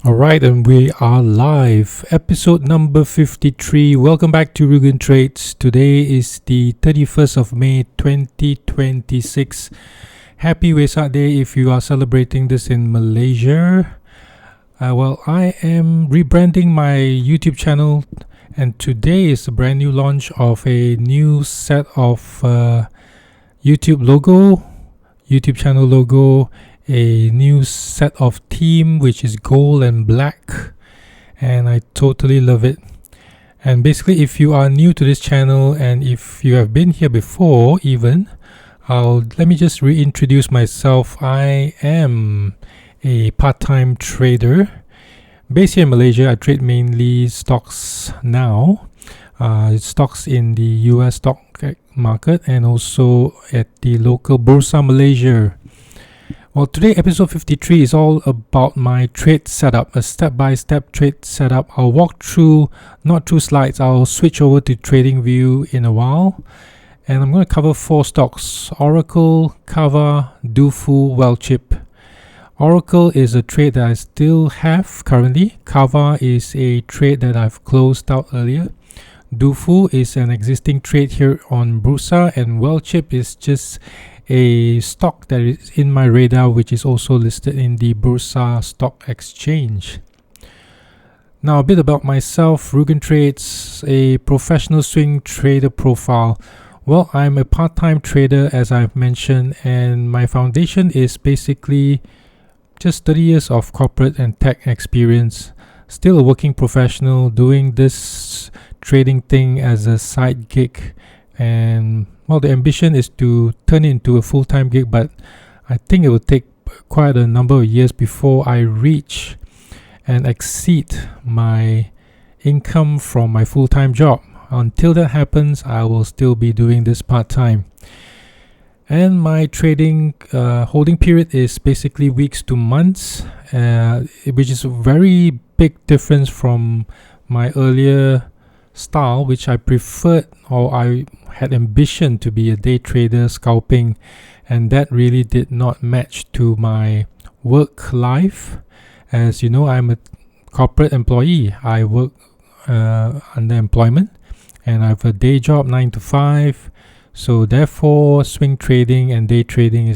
Alright, and we are live. Episode number 53. Welcome back to Rugen Trades. Today is the 31st of May 2026. Happy Wesak Day if you are celebrating this in Malaysia. I am rebranding my YouTube channel, and today is a brand new launch of a new set of YouTube channel logo, a new set of theme which is gold and black, and I totally love it. And basically, if you are new to this channel and if you have been here before even, let me just reintroduce myself. I am a part-time trader based here in Malaysia. I trade mainly stocks now, stocks in the US stock market and also at the local Bursa Malaysia. Well, today episode 53 is all about my trade setup, a step-by-step trade setup. I'll walk through, not through slides, I'll switch over to TradingView in a while. And I'm going to cover 4 stocks: ORCL, CAVA, DUFU, WellChip. ORCL is a trade that I still have currently. CAVA is a trade that I've closed out earlier. DUFU is an existing trade here on Bursa, and WellChip is just a stock that is in my radar, which is also listed in the Bursa Stock Exchange. Now, a bit about myself. Rugen Trades, a professional swing trader profile. Well, I'm a part-time trader, as I've mentioned, and my foundation is basically just 30 years of corporate and tech experience. Still a working professional, doing this trading thing as a side gig, and well, the ambition is to turn it into a full-time gig, but I think it will take quite a number of years before I reach and exceed my income from my full-time job. Until that happens, I will still be doing this part-time. And my trading holding period is basically weeks to months, which is a very big difference from my earlier style, which I preferred, or I had ambition to be a day trader scalping, and that really did not match to my work life. As you know, I'm a corporate employee. I work under employment, and I have a day job 9 to 5. So therefore, swing trading and day trading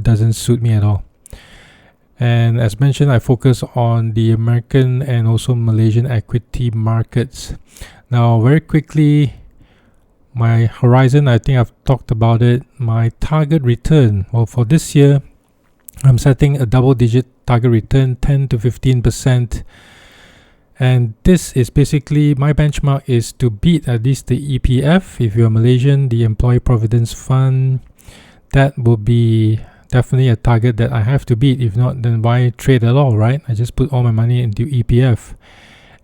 doesn't suit me at all. And as mentioned, I focus on the American and also Malaysian equity markets. Now, very quickly, my horizon, I think I've talked about it. My target return, well, for this year, I'm setting a double-digit target return, 10 to 15%. And this is basically, my benchmark is to beat at least the EPF. If you're Malaysian, the Employee Providence Fund, that will be definitely a target that I have to beat. If not, then why trade at all, right? I just put all my money into EPF.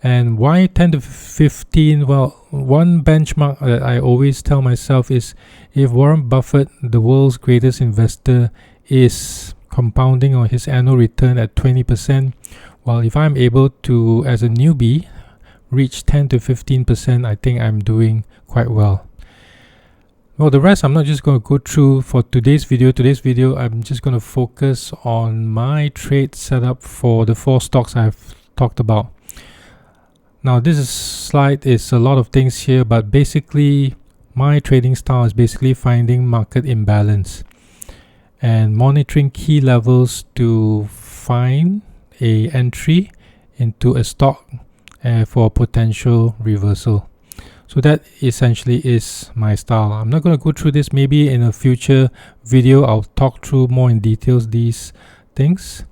And why 10 to 15? Well, one benchmark that I always tell myself is, if Warren Buffett, the world's greatest investor, is compounding on his annual return at 20%, well, if I'm able to, as a newbie, reach 10 to 15%, I think I'm doing quite well. Well, the rest I'm not just going to go through for today's video. Today's video, I'm just going to focus on my trade setup for the 4 stocks I've talked about. Now, this slide is a lot of things here, but basically, my trading style is basically finding market imbalance and monitoring key levels to find a entry into a stock for potential reversal. So that essentially is my style. I'm not going to go through this. Maybe in a future video, I'll talk through more in details these things.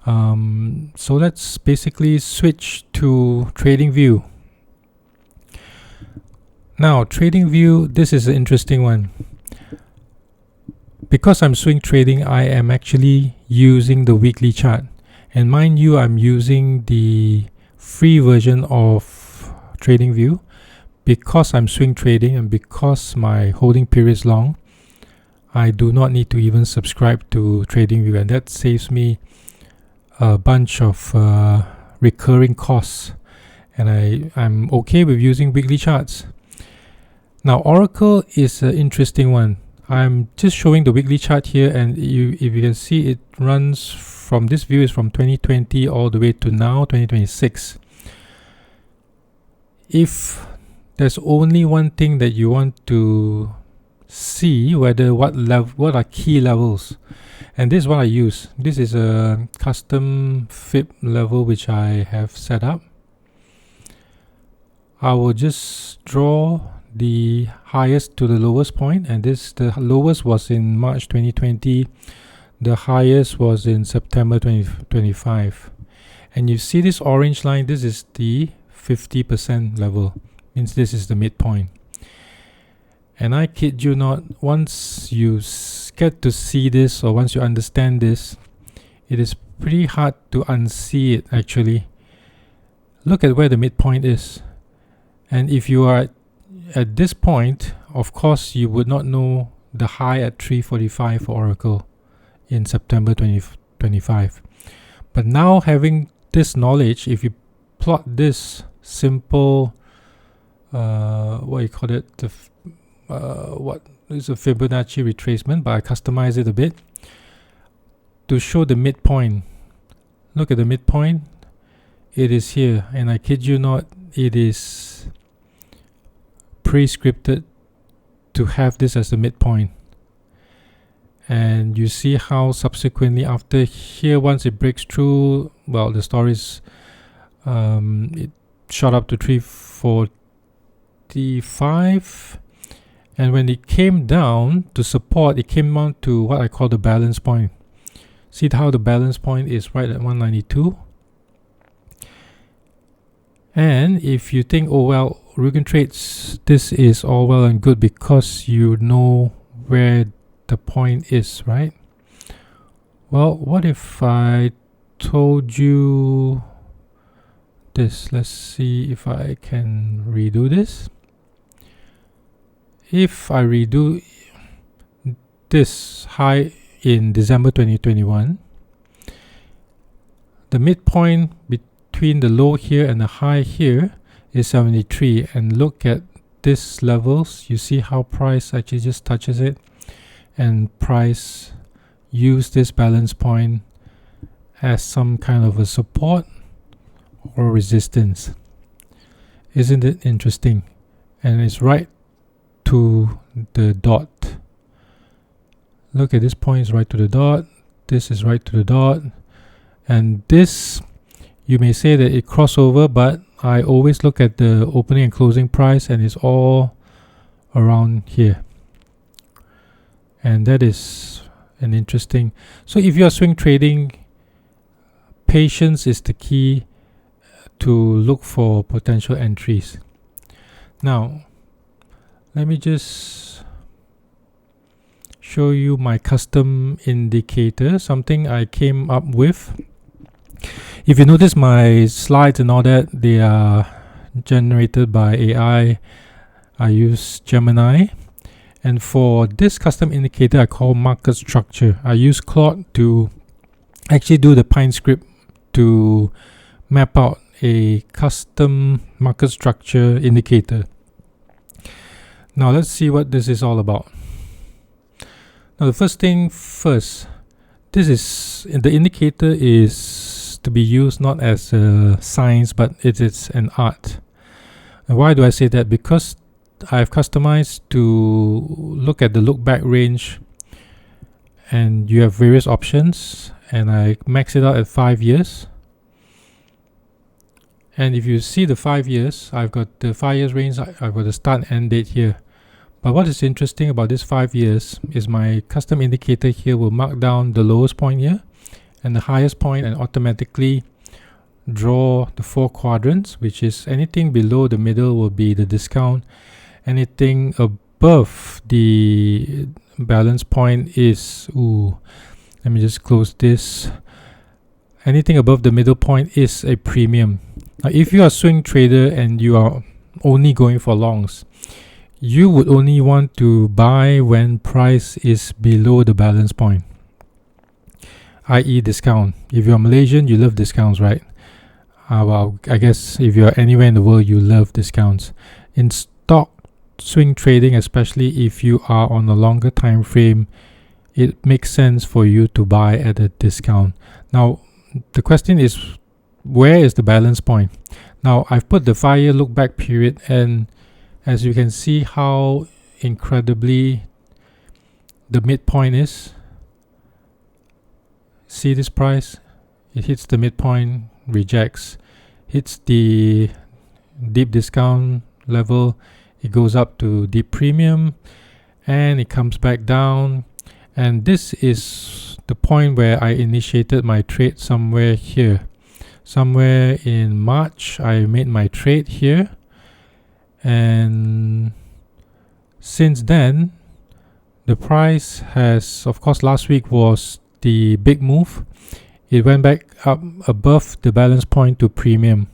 So let's basically switch to TradingView. Now, TradingView, this is an interesting one. Because I'm swing trading, I am actually using the weekly chart. And mind you, I'm using the free version of TradingView. Because I'm swing trading and because my holding period is long, I do not need to even subscribe to TradingView, and that saves me a bunch of recurring costs, and I'm okay with using weekly charts. Now, ORCL is an interesting one. I'm just showing the weekly chart here, and if you can see, it runs from this view is from 2020 all the way to now 2026. If there's only one thing that you want to see, what are key levels, and this is what I use. This is a custom fib level which I have set up. I will just draw the highest to the lowest point, and the lowest was in March 2020, the highest was in September 2025. And you see this orange line, this is the 50% level, means this is the midpoint. And I kid you not, once you get to see this, or once you understand this, it is pretty hard to unsee it actually. Look at where the midpoint is. And if you are at this point, of course, you would not know the high at 345 for Oracle in September 2025. But now, having this knowledge, if you plot this simple, what you call it, what is a Fibonacci retracement, but I customize it a bit to show the midpoint. Look at the midpoint. It is here, and I kid you not, it is pre-scripted to have this as the midpoint. And you see how subsequently after here, once it breaks through, well, the stories, it shot up to 345, and when it came down to support, it came down to what I call the balance point. See how the balance point is right at 192. And if you think, oh well, Rugen Trades, this is all well and good because you know where the point is, right? Well, what if I told you this? Let's see if I can redo this. If I redo this high in December 2021, the midpoint between the low here and the high here is 73, and look at these levels. You see how price actually just touches it, and price use this balance point as some kind of a support or resistance. Isn't it interesting? And it's right to the dot. Look at this point, is right to the dot. This is right to the dot, and this, you may say that it crossover, but I always look at the opening and closing price, and it's all around here. And that is an interesting. So if you are swing trading, patience is the key to look for potential entries. Now, let me just show you my custom indicator, something I came up with. If you notice my slides and all that, they are generated by AI. I use Gemini. And for this custom indicator, I call market structure. I use Claude to actually do the Pine script to map out a custom market structure indicator. Now let's see what this is all about. Now the first thing first, the indicator is to be used not as a science, but it is an art. And why do I say that? Because I've customized to look at the look back range, and you have various options, and I max it out at 5 years. And if you see the 5 years, I've got the 5 years range, I've got the start and end date here. But what is interesting about this 5 years is my custom indicator here will mark down the lowest point here and the highest point, and automatically draw the 4 quadrants, which is anything below the middle will be the discount, anything above the balance point is, let me just close this, anything above the middle point is a premium. Now if you are a swing trader and you are only going for longs, you would only want to buy when price is below the balance point, i.e. discount. If you're Malaysian, you love discounts, right? Well, I guess if you're anywhere in the world, you love discounts. In stock swing trading, especially if you are on a longer time frame, it makes sense for you to buy at a discount. Now, the question is, where is the balance point? Now, I've put the 5-year look back period, and as you can see how incredibly the midpoint is. See this price? It hits the midpoint, rejects, hits the deep discount level, it goes up to deep premium, and it comes back down. And this is the point where I initiated my trade somewhere here. Somewhere in March, I made my trade here. And since then, the price has, of course, last week was the big move. It went back up above the balance point to premium.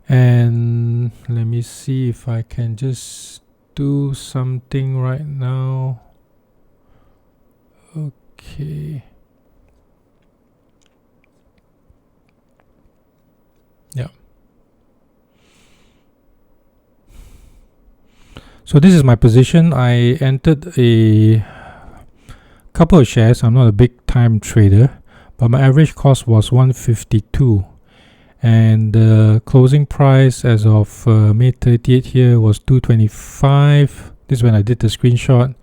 And let me see if I can just do something right now. Okay. Yeah. So this is my position. I entered a couple of shares. I'm not a big time trader, but my average cost was 152. And the closing price as of May 30th here was 225. This is when I did the screenshot.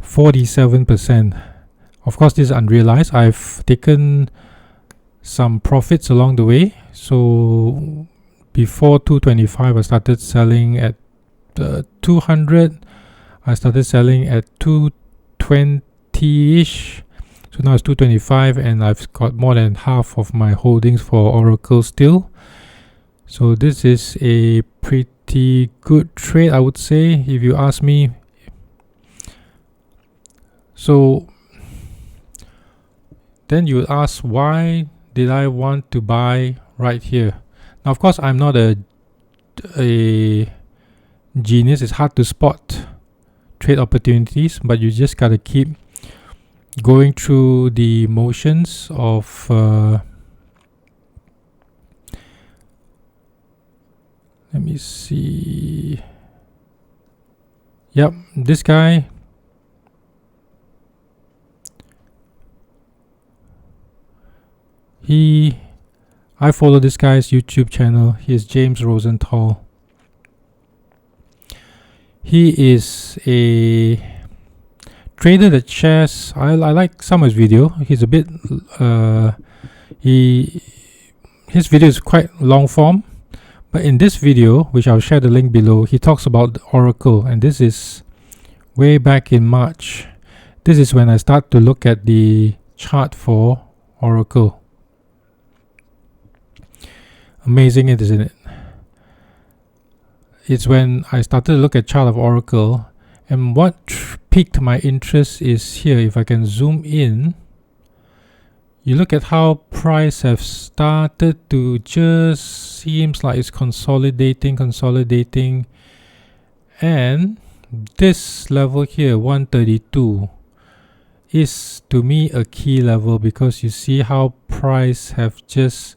47%. Of course, this is unrealized. I've taken some profits along the way. So before 225, I started selling at 200. I started selling at 220-ish. So now it's 225, and I've got more than half of my holdings for Oracle still. So this is a pretty good trade, I would say, if you ask me. So then you would ask, why did I want to buy right here? Now, of course, I'm not a genius. It's hard to spot trade opportunities, but you just gotta keep going through the motions of let me see. Yep, this guy, I follow this guy's YouTube channel. He is Jaymes Rosenthal. He is a trader that shares, I like some of his video. He's a bit his video is quite long form, but in this video, which I'll share the link below, he talks about Oracle, and this is way back in March. This is when I start to look at the chart for Oracle. Amazing, isn't it? It's when I started to look at chart of Oracle, and what piqued my interest is here. If I can zoom in, you look at how price have started to just seems like it's consolidating, and this level here, 132, is to me a key level, because you see how price have just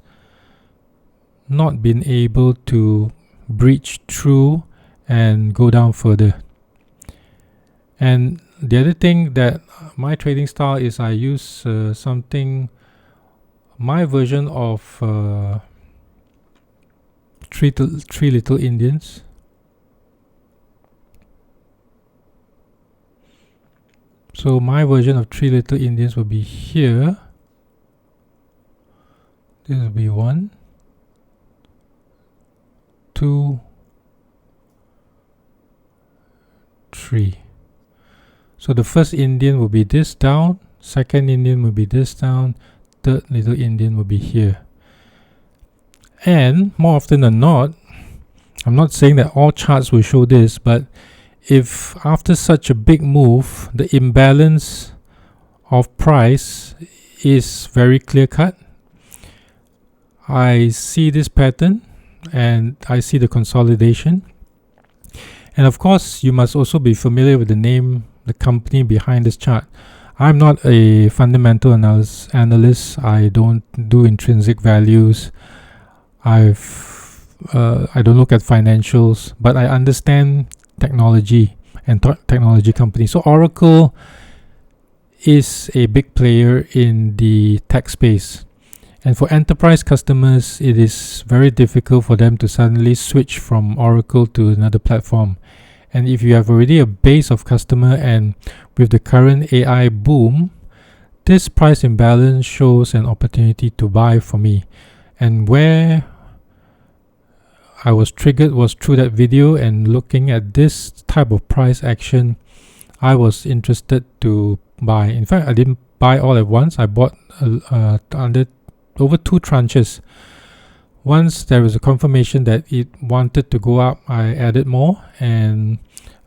not been able to breach through and go down further. And the other thing that my trading style is, I use my version of three little Indians. So my version of three little Indians will be here. This will be 1, 2, 3. So the first Indian will be this down, second Indian will be this down, third little Indian will be here. And more often than not, I'm not saying that all charts will show this, but if after such a big move, the imbalance of price is very clear cut, I see this pattern and I see the consolidation. And of course, you must also be familiar with the name, the company behind this chart. I'm not a fundamental analyst. I don't do intrinsic values. I've I don't look at financials, but I understand technology and technology companies. So Oracle is a big player in the tech space. And for enterprise customers, it is very difficult for them to suddenly switch from Oracle to another platform. And if you have already a base of customer, and with the current AI boom, this price imbalance shows an opportunity to buy for me. And where I was triggered was through that video, and looking at this type of price action, I was interested to buy. In fact, I didn't buy all at once. I bought under over 2 tranches. Once there was a confirmation that it wanted to go up, I added more, and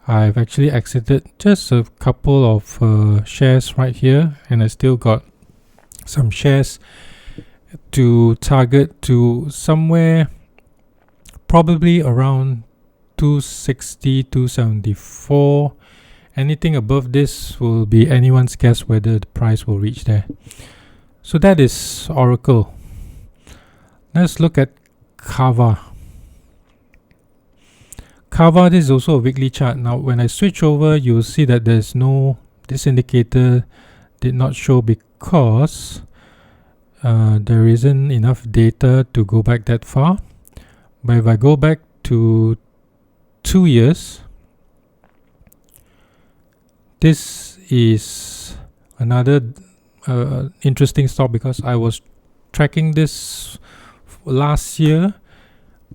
I've actually exited just a couple of shares right here, and I still got some shares to target to somewhere probably around 260, 274. Anything above this will be anyone's guess whether the price will reach there. So that is Oracle. Let's look at CAVA. CAVA, this is also a weekly chart. Now when I switch over, you'll see that there's no, this indicator did not show because there isn't enough data to go back that far. But if I go back to 2 years, this is another interesting stock, because I was tracking this last year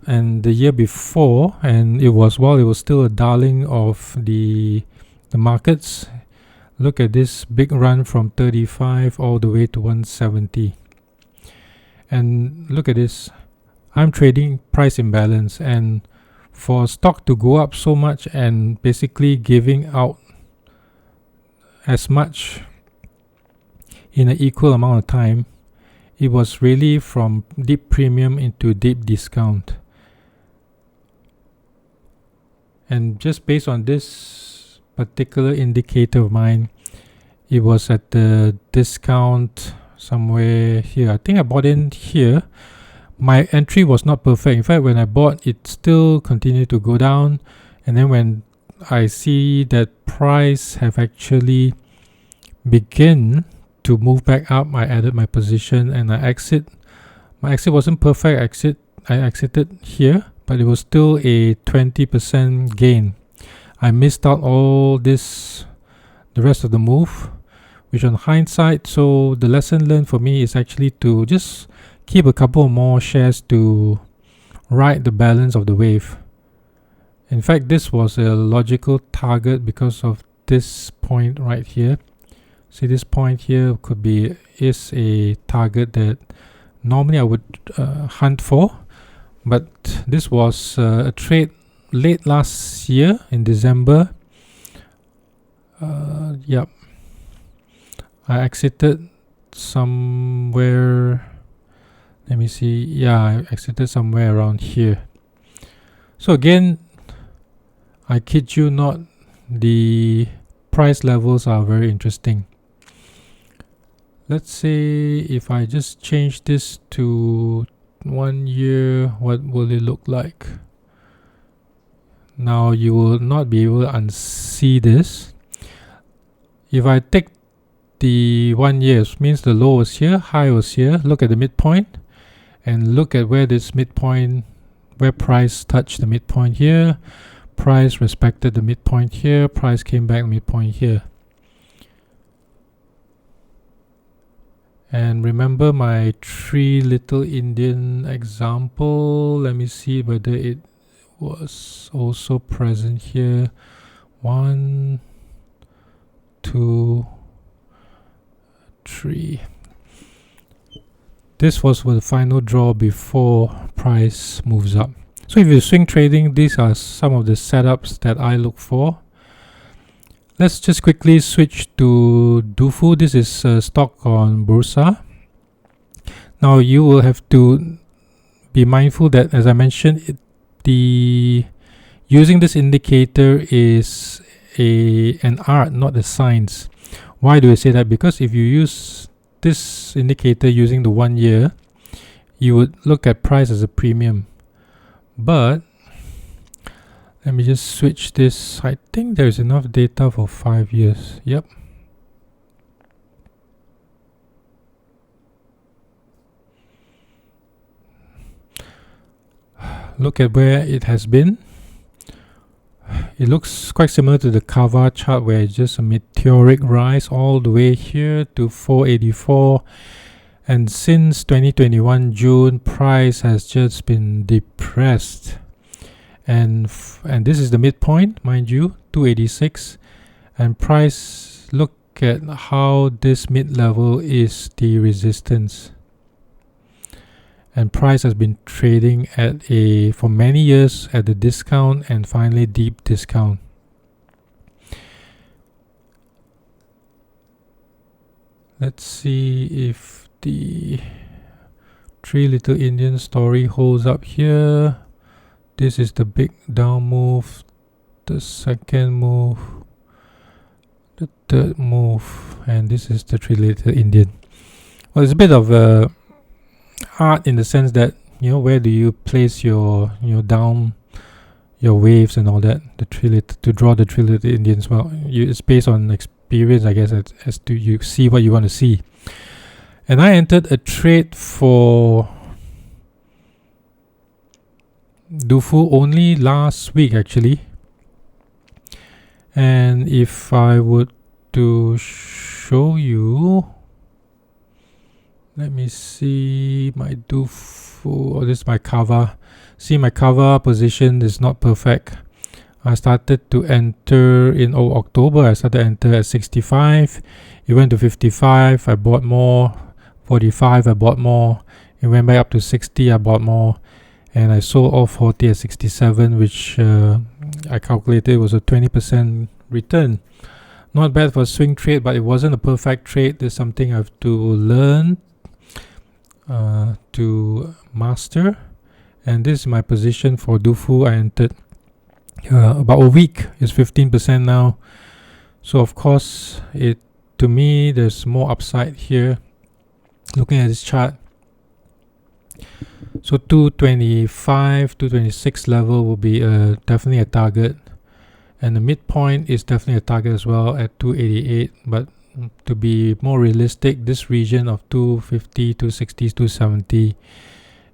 and the year before, and it was still a darling of the markets. Look at this big run from 35 all the way to 170, and look at this. I'm trading price imbalance, and for stock to go up so much and basically giving out as much in an equal amount of time, it was really from deep premium into deep discount. And just based on this particular indicator of mine, it was at the discount somewhere here. I think I bought in here. My entry was not perfect. In fact, when I bought, it still continued to go down, and then when I see that price have actually begin to move back up, I added my position and I exit. My exit wasn't perfect. I exited here, but it was still a 20% gain. I missed out all this, the rest of the move, which on hindsight, so the lesson learned for me is actually to just keep a couple more shares to ride the balance of the wave. In fact, this was a logical target because of this point right here. See, this point here is a target that normally I would hunt for, but this was a trade late last year in December. Yep, I exited somewhere. Let me see. Yeah, I exited somewhere around here. So again, I kid you not, the price levels are very interesting. Let's say if I just change this to 1 year, what will it look like? Now you will not be able to unsee this. If I take the 1 year, means the low was here, high was here. Look at the midpoint and look at where this midpoint, where price touched the midpoint here, price respected the midpoint here, price came back midpoint here. And remember my 3 little Indian example. Let me see whether it was also present here. 1, 2, 3. This was for the final draw before price moves up. So if you're swing trading, these are some of the setups that I look for. Let's just quickly switch to DUFU. This is a stock on Bursa. Now you will have to be mindful that, as I mentioned, using this indicator is an art, not a science. Why do I say that? Because if you use this indicator using the 1 year, you would look at price as a premium. But let me just switch this. I think there's enough data for 5 years. Yep. Look at where it has been. It looks quite similar to the CAVA chart, where it's just a meteoric rise all the way here to 484. And since 2021 June, price has just been depressed. And this is the midpoint, mind you, 286. And price, look at how this mid-level is the resistance. And price has been trading at for many years at a discount, and finally deep discount. Let's see if the Three Little Indian story holds up here. This is the big down move, the second move, the third move, and this is the Three Little Indian. Well, it's a bit of a art in the sense that, you know, where do you place your down, your waves and all that, to draw the Three Little Indians. Well, it's based on experience, I guess, as to you see what you want to see. And I entered a trade for DUFU only last week, actually. And if I would to show you, let me see my DUFU. Oh, this is my CAVA. See, my CAVA position is not perfect. I started to enter in October. I started to enter at 65. It went to 55. I bought more. 45. I bought more. It went back up to 60. I bought more. And I sold off 40 at 67, which I calculated was a 20% return. Not bad for a swing trade, but it wasn't a perfect trade. There's something I have to learn to master. And this is my position for DUFU. I entered about a week. It's 15% now. So of course, to me, there's more upside here. Looking at this chart, so 225, 226 level will be definitely a target, and the midpoint is definitely a target as well at 288. But to be more realistic, this region of 250, 260, 270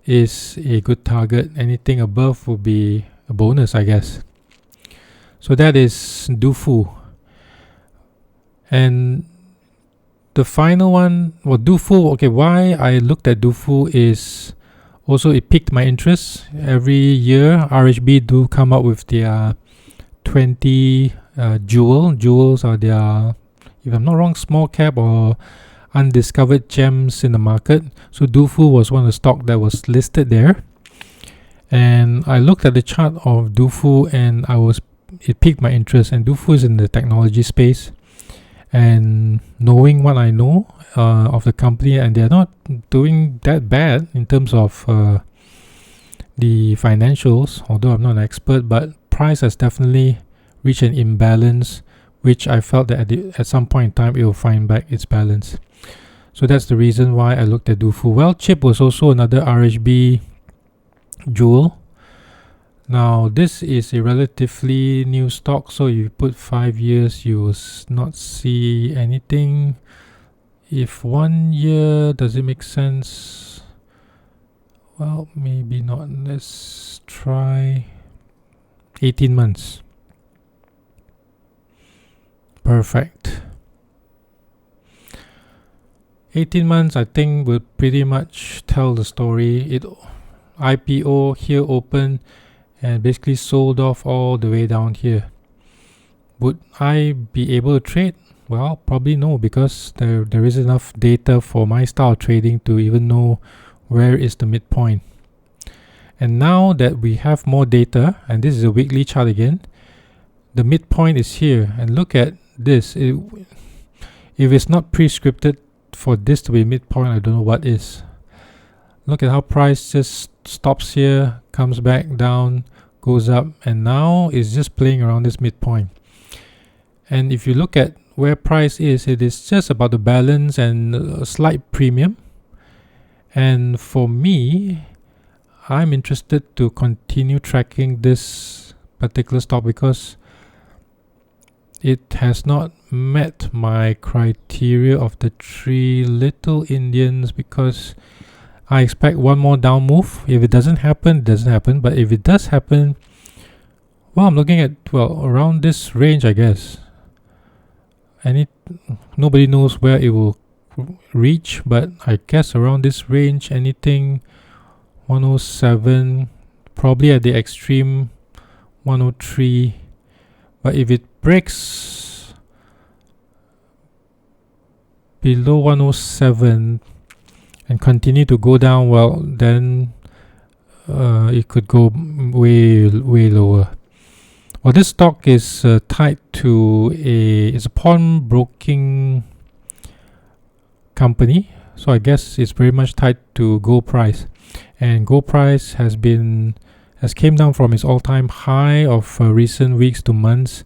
is a good target. Anything above will be a bonus, I guess. So that is DUFU. And the final one, well, DUFU, okay, why I looked at DUFU is also it piqued my interest. Every year, RHB do come up with their 20 jewels are their, if I'm not wrong, small cap or undiscovered gems in the market. So DUFU was one of the stock that was listed there. And I looked at the chart of DUFU and it piqued my interest. And DUFU is in the technology space. And knowing what I know of the company, and they're not doing that bad in terms of the financials, although I'm not an expert, but price has definitely reached an imbalance, which I felt that at some point in time it will find back its balance. So that's the reason why I looked at DUFU. WellChip was also another RHB jewel. Now this is a relatively new stock, so if you put 5 years, you will not see anything. If 1 year, does it make sense? Well, maybe not. Let's try 18 months. Perfect. 18 months, I think, will pretty much tell the story. It IPO here open and basically sold off all the way down here. Would I be able to trade? Well, probably no, because there is enough data for my style of trading to even know where is the midpoint. And now that we have more data, and this is a weekly chart again, the midpoint is here. And look at this. If it's not pre-scripted for this to be midpoint, I don't know what is. Look at how price just stops here, comes back down, goes up, and now it's just playing around this midpoint. And if you look at where price is, it is just about the balance and a slight premium. And for me, I'm interested to continue tracking this particular stock because it has not met my criteria of the 3 little Indians, because I expect one more down move. If it doesn't happen, it doesn't happen. But if it does happen, well, I'm looking at, well, around this range, I guess. Nobody knows where it will reach, but I guess around this range, anything 107, probably at the extreme 103. But if it breaks below 107 and continue to go down, well, then it could go way lower. Well, this stock is tied to it's a pawnbroking company, so I guess it's very much tied to gold price, and gold price has came down from its all-time high of recent weeks to months,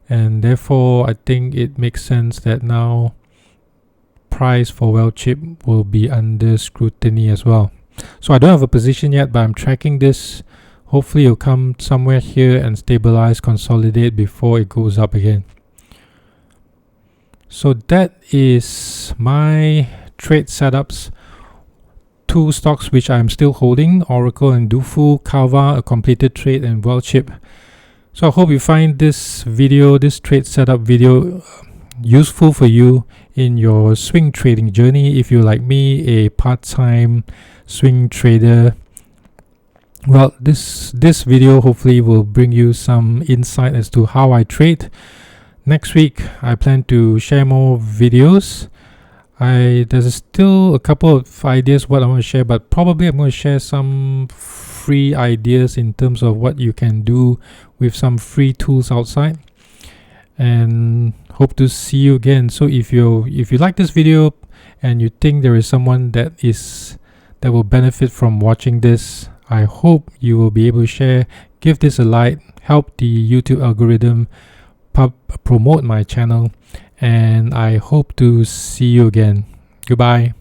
and therefore I think it makes sense that now price for WellChip will be under scrutiny as well. So I don't have a position yet, but I'm tracking this. Hopefully it'll come somewhere here and stabilize, consolidate before it goes up again. So that is my trade setups. 2 stocks which I'm still holding, ORCL and DUFU, CAVA, a completed trade, and WellChip. So I hope you find this trade setup video useful for you in your swing trading journey. If you're like me, a part-time swing trader, well, this video hopefully will bring you some insight as to how I trade. Next week I plan to share more videos. There's still a couple of ideas what I want to share, but probably I'm going to share some free ideas in terms of what you can do with some free tools outside, and hope to see you again. So if you like this video and you think there is someone that will benefit from watching this, I hope you will be able to share, give this a like, help the YouTube algorithm promote my channel, and I hope to see you again. Goodbye.